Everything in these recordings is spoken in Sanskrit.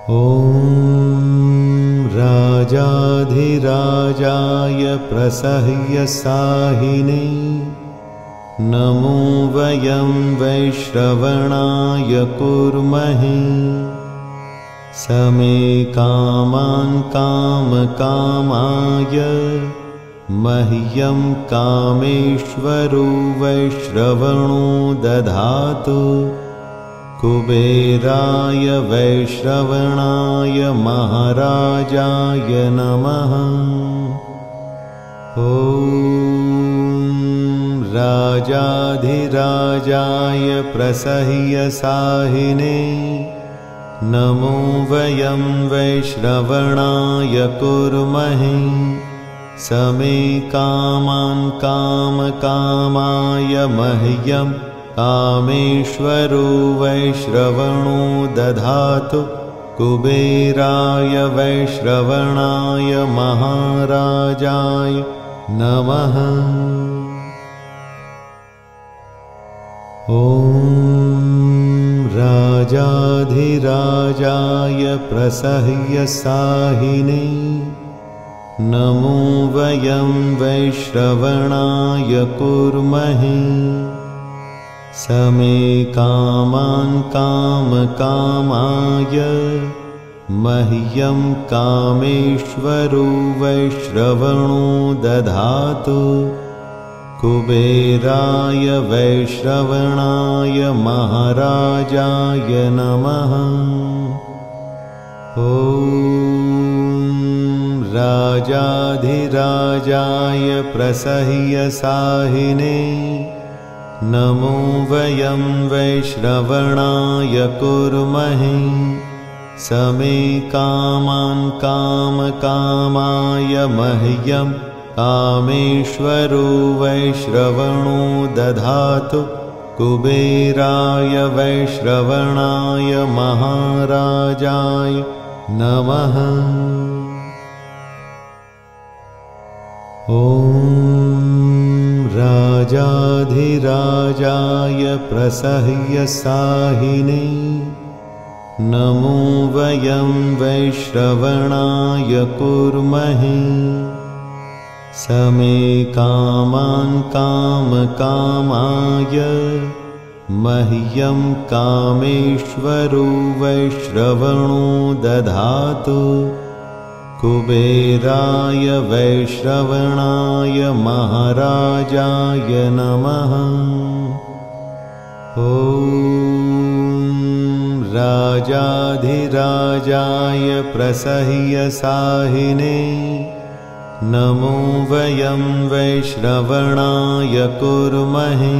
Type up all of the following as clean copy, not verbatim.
ॐ राजाधिराजाय प्रसह्यसाहिने नमो वयं वैश्रवणाय कुर्महे समे कामान् कामकामाय मह्यं कामेश्वरो वैश्रवणो दधातु कुबेराय वैश्रवणाय महाराजाय नमः। ॐ राजाधिराजाय प्रसह्यसाहिने नमो वयं वैश्रवणाय कुर्महे समे कामान् कामकामाय मह्यं कामेश्वरो वैश्रवणो दधातु कुबेराय वैश्रवणाय महाराजाय नमः। ॐ राजाधिराजाय प्रसह्यसाहिने नमो वयं वैश्रवणाय कुर्महे समे कामान् कामकामाय मह्यं कामेश्वरो वैश्रवणो दधातु कुबेराय वैश्रवणाय महाराजाय नमः। ॐ राजाधिराजाय प्रसह्यसाहिने नमो वयं वैश्रवणाय कुर्महे समे कामान् कामकामाय मह्यं कामेश्वरो वैश्रवणो दधातु कुबेराय वैश्रवणाय महाराजाय नमः। ॐ राजाधिराजाय प्रसह्यसाहिने नमो वयं वैश्रवणाय कुर्महे समे कामान् कामकामाय मह्यं कामेश्वरो वैश्रवणो दधातु कुबेराय वैश्रवणाय महाराजाय नमः। ॐ राजाधिराजाय प्रसह्यसाहिने नमो वयं वैश्रवणाय कुर्महे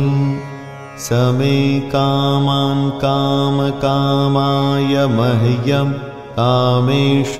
समे कामान् कामकामाय मह्यं कामेश्वरो